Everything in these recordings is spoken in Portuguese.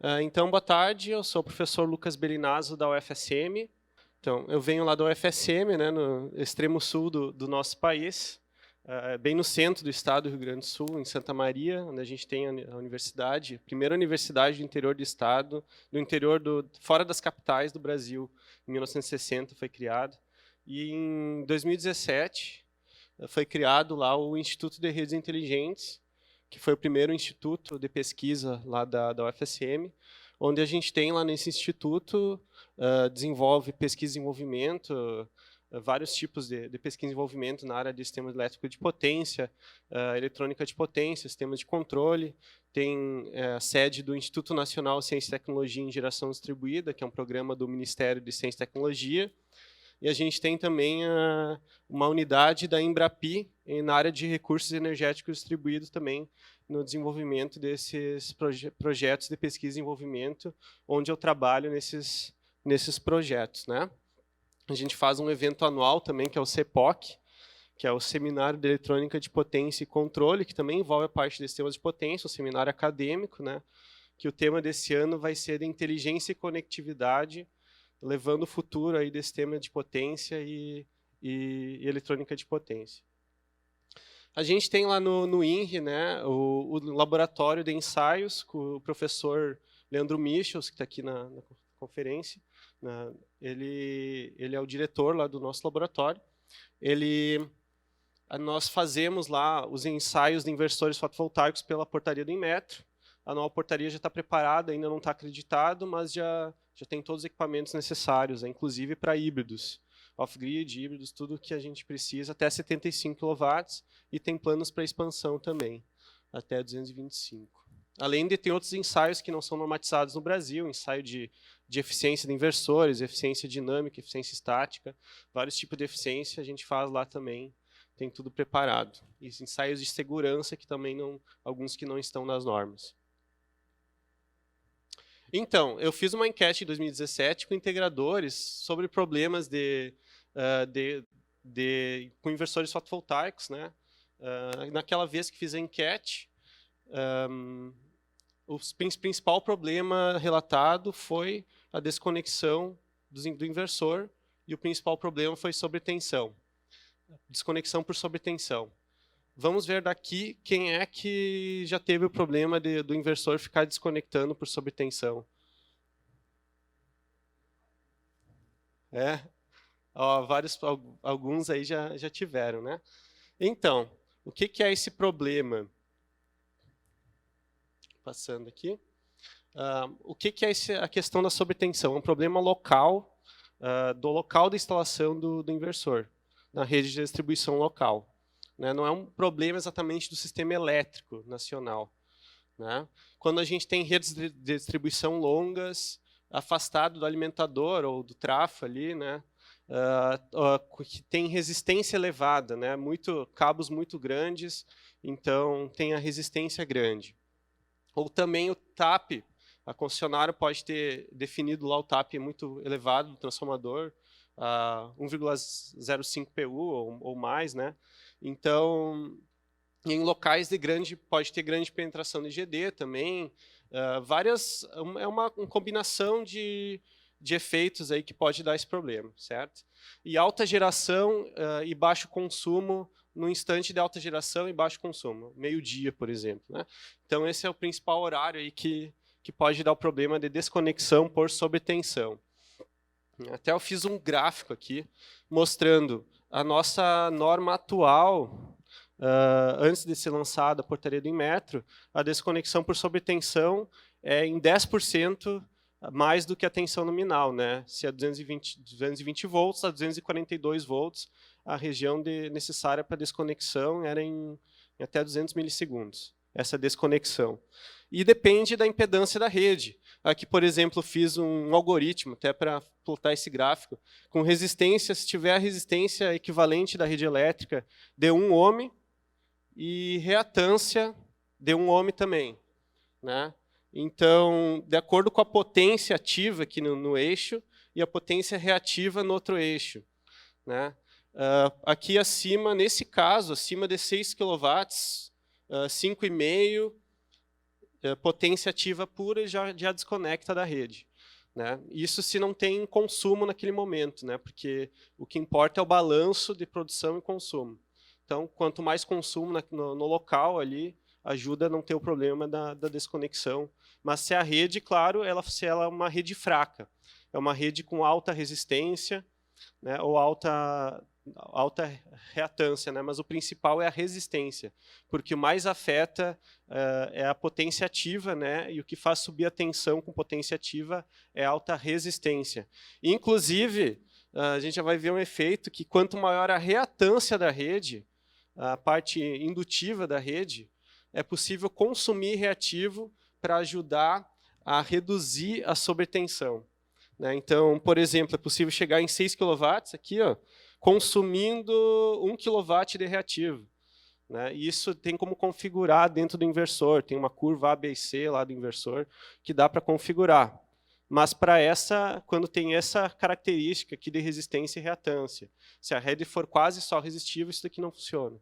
Então, boa tarde, eu sou o professor Lucas Belinazzo, da UFSM. Então, eu venho lá da UFSM, né, no extremo sul do nosso país, bem no centro do estado do Rio Grande do Sul, em Santa Maria, onde a gente tem a universidade, a primeira universidade do interior do estado, fora das capitais do Brasil. Em 1960 foi criado. E em 2017 foi criado lá o Instituto de Redes Inteligentes, que foi o primeiro instituto de pesquisa lá da UFSM, onde a gente tem lá nesse instituto, desenvolve pesquisa e desenvolvimento, vários tipos de pesquisa e desenvolvimento na área de sistema elétrico de potência, eletrônica de potência, sistemas de controle. Tem a sede do Instituto Nacional de Ciência e Tecnologia em Geração Distribuída, que é um programa do Ministério de Ciência e Tecnologia. E a gente tem também uma unidade da Embrapi na área de recursos energéticos distribuídos também no desenvolvimento desses projetos de pesquisa e desenvolvimento, onde eu trabalho nesses projetos, né? A gente faz um evento anual também, que é o CEPOC, que é o Seminário de Eletrônica de Potência e Controle, que também envolve a parte de sistemas de potência, um seminário acadêmico, né? Que o tema desse ano vai ser de inteligência e conectividade, levando o futuro aí desse tema de potência e eletrônica de potência. A gente tem lá no INRE, né, o laboratório de ensaios com o professor Leandro Michels, que está aqui na conferência. Ele é o diretor lá do nosso laboratório. Nós fazemos lá os ensaios de inversores fotovoltaicos pela portaria do Inmetro. A nova portaria já está preparada, ainda não está acreditado, mas já tem todos os equipamentos necessários, inclusive para híbridos, off-grid, híbridos, tudo que a gente precisa, até 75 kW, e tem planos para expansão também, até 225. Além de ter outros ensaios que não são normatizados no Brasil, ensaio de eficiência de inversores, eficiência dinâmica, eficiência estática, vários tipos de eficiência a gente faz lá também, tem tudo preparado. E ensaios de segurança, que também alguns que não estão nas normas. Então, eu fiz uma enquete em 2017 com integradores sobre problemas com inversores fotovoltaicos, né? Naquela vez que fiz a enquete, o principal problema relatado foi a desconexão do inversor, e o principal problema foi sobretensão. Desconexão por sobretensão. Vamos ver daqui quem é que já teve o problema do inversor ficar desconectando por sobretensão. Ó, alguns aí já tiveram, né? Então, o que é esse problema? Passando aqui. O que é a questão da sobretensão? É um problema local, do local da instalação do inversor, na rede de distribuição local. Né? Não é um problema exatamente do sistema elétrico nacional. Né? Quando a gente tem redes de distribuição longas, afastado do alimentador ou do trafo ali, né? Que tem resistência elevada, né? Cabos muito grandes, então tem a resistência grande. Ou também o TAP, a concessionária pode ter definido lá o TAP muito elevado do transformador, 1,05 PU ou mais, né? Então, em locais pode ter grande penetração de GD também, é uma combinação de efeitos aí que pode dar esse problema, certo? E alta geração e baixo consumo no instante de alta geração e baixo consumo, meio-dia, por exemplo, né? Então esse é o principal horário aí que pode dar o problema de desconexão por sobretensão. Até eu fiz um gráfico aqui mostrando a nossa norma atual. Antes de ser lançada a portaria do Inmetro, a desconexão por sobretensão é em 10% mais do que a tensão nominal, né? Se é 220 volts a 242 volts, a região necessária para desconexão era em até 200 milissegundos, essa desconexão. E depende da impedância da rede. Aqui, por exemplo, fiz um algoritmo, até para plotar esse gráfico, com resistência, se tiver a resistência equivalente da rede elétrica de 1 ohm, e reatância de 1 ohm também. Né? Então, de acordo com a potência ativa aqui no eixo e a potência reativa no outro eixo. Né? Aqui acima, nesse caso, acima de 6 kW, 5,5 potência ativa pura e já desconecta da rede. Né? Isso se não tem consumo naquele momento, né? Porque o que importa é o balanço de produção e consumo. Então, quanto mais consumo no local ali, ajuda a não ter o problema da desconexão. Mas se a rede, claro, se ela é uma rede fraca, é uma rede com alta resistência, né? Ou alta reatância, né? Mas o principal é a resistência, porque o mais afeta é a potência ativa, né? E o que faz subir a tensão com potência ativa é a alta resistência. Inclusive, a gente já vai ver um efeito que quanto maior a reatância da rede, a parte indutiva da rede, é possível consumir reativo para ajudar a reduzir a sobretensão. Né? Então, por exemplo, é possível chegar em 6 kW aqui, ó, consumindo 1 kW de reativo. Né? E isso tem como configurar dentro do inversor, tem uma curva A, B e C lá do inversor que dá para configurar. Mas para quando tem essa característica aqui de resistência e reatância, se a rede for quase só resistiva, isso daqui não funciona.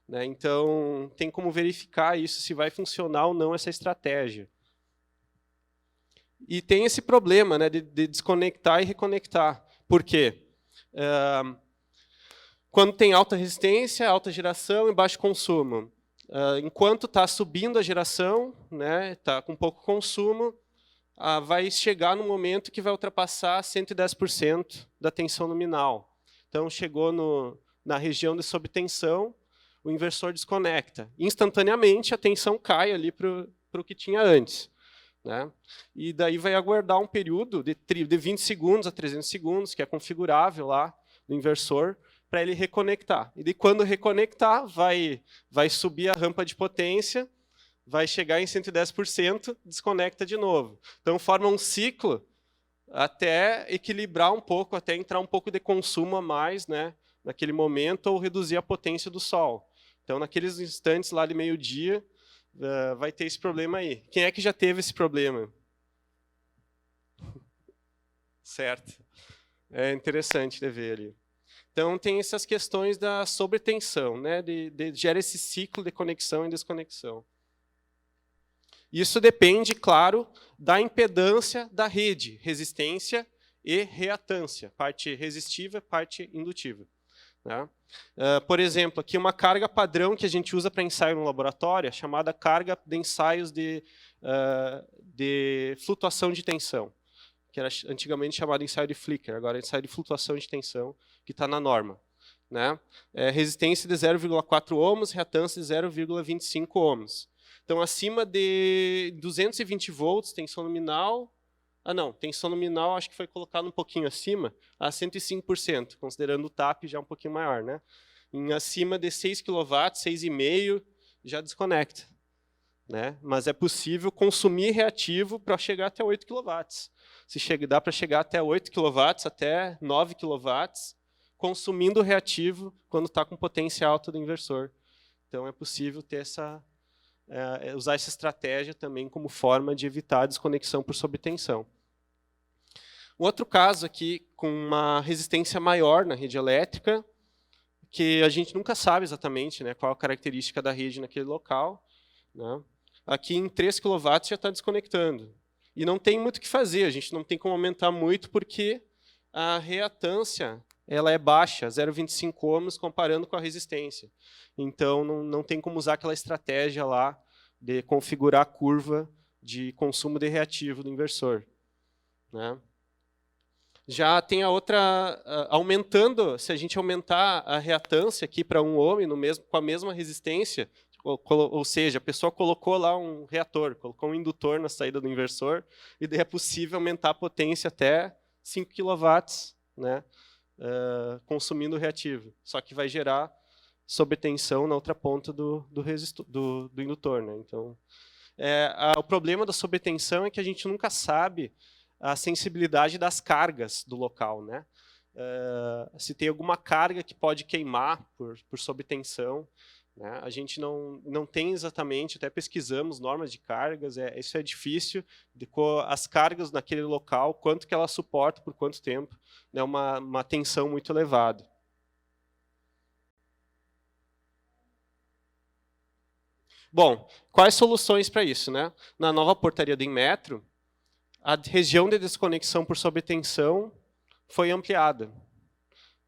Né? Então, tem como verificar isso, se vai funcionar ou não essa estratégia. E tem esse problema, né, de desconectar e reconectar. Por quê? Quando tem alta resistência, alta geração e baixo consumo. Enquanto está subindo a geração, né, está com pouco consumo, vai chegar no momento que vai ultrapassar 110% da tensão nominal. Então, chegou na região de sobretensão, o inversor desconecta. Instantaneamente, a tensão cai ali para o que tinha antes. Né? E daí vai aguardar um período de 20 segundos a 300 segundos, que é configurável lá no inversor, para ele reconectar. E de quando reconectar, vai subir a rampa de potência, vai chegar em 110%, desconecta de novo. Então, forma um ciclo até equilibrar um pouco, até entrar um pouco de consumo a mais, né, naquele momento, ou reduzir a potência do sol. Então, naqueles instantes lá de meio-dia, vai ter esse problema aí. Quem é que já teve esse problema? Certo. É interessante de ver ali. Então, tem essas questões da sobretensão, né? Gera esse ciclo de conexão e desconexão. Isso depende, claro, da impedância da rede, resistência e reatância, parte resistiva e parte indutiva. Né? Por exemplo, aqui uma carga padrão que a gente usa para ensaio no laboratório, chamada carga de ensaios de flutuação de tensão, que era antigamente chamado ensaio de Flicker, agora é ensaio de flutuação de tensão, que está na norma. Né? Resistência de 0,4 ohms, reatância de 0,25 ohms. Então, acima de 220 volts, tensão nominal... tensão nominal acho que foi colocado um pouquinho acima, a 105%, considerando o TAP já um pouquinho maior. Né? Acima de 6 kW, 6,5, já desconecta. Né? Mas é possível consumir reativo para chegar até 8 kW. Dá para chegar até 8 kW, até 9 kW, consumindo reativo quando está com potência alta do inversor. Então, é possível ter usar essa estratégia também como forma de evitar a desconexão por sobretensão. Um outro caso aqui, com uma resistência maior na rede elétrica, que a gente nunca sabe exatamente, né, qual a característica da rede naquele local. Né? Aqui em 3 kW já está desconectando. E não tem muito o que fazer, a gente não tem como aumentar muito, porque a reatância ela é baixa, 0,25 ohms, comparando com a resistência. Então, não tem como usar aquela estratégia lá de configurar a curva de consumo de reativo do inversor. Né? Já tem a outra, aumentando, se a gente aumentar a reatância aqui para 1 ohm, com a mesma resistência, ou seja, a pessoa colocou lá um reator, colocou um indutor na saída do inversor, e daí é possível aumentar a potência até 5 kW, né? Consumindo o reativo. Só que vai gerar sobretensão na outra ponta do indutor. Né? Então, o problema da sobretensão é que a gente nunca sabe a sensibilidade das cargas do local. Né? Se tem alguma carga que pode queimar por sobretensão, né? A gente não tem exatamente, até pesquisamos normas de cargas, isso é difícil, as cargas naquele local, quanto que ela suporta por quanto tempo, né? Uma tensão muito elevada. Bom, quais soluções para isso, né? Na nova portaria do Inmetro, a região de desconexão por sobretensão foi ampliada.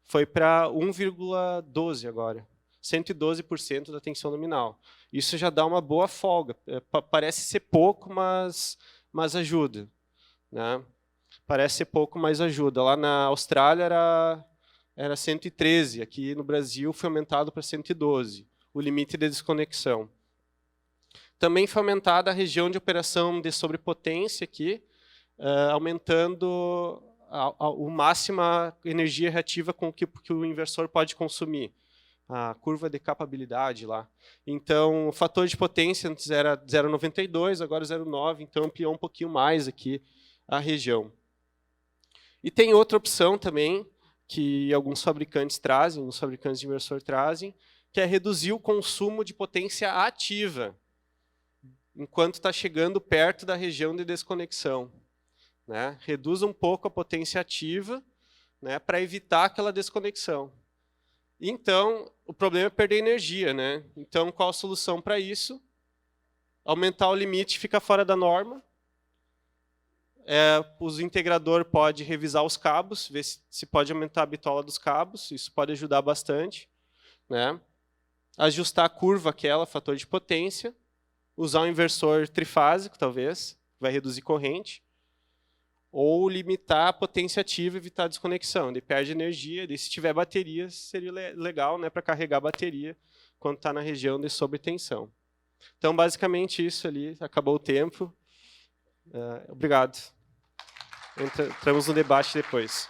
Foi para 1,12 agora. 112% da tensão nominal. Isso já dá uma boa folga. Parece ser pouco, mas ajuda, né? Parece ser pouco, mas ajuda. Lá na Austrália era 113, aqui no Brasil foi aumentado para 112, o limite de desconexão. Também foi aumentada a região de operação de sobrepotência aqui, aumentando o máxima energia reativa com que o inversor pode consumir. A curva de capabilidade lá. Então, o fator de potência antes era 0,92, agora 0,9, então ampliou um pouquinho mais aqui a região. E tem outra opção também, que alguns fabricantes trazem, alguns fabricantes de inversor trazem, que é reduzir o consumo de potência ativa, enquanto está chegando perto da região de desconexão. Né? Reduz um pouco a potência ativa, né, para evitar aquela desconexão. Então, o problema é perder energia, né? Então, qual a solução para isso? Aumentar o limite fica fora da norma. O integrador pode revisar os cabos, ver se pode aumentar a bitola dos cabos, isso pode ajudar bastante. Né? Ajustar a curva, aquela, fator de potência. Usar um inversor trifásico, talvez, vai reduzir corrente. Ou limitar a potência ativa e evitar a desconexão. Ele perde energia, e se tiver bateria, seria legal, né, para carregar a bateria quando está na região de sobretensão. Então, basicamente, isso ali. Acabou o tempo. Obrigado. Entramos no debate depois.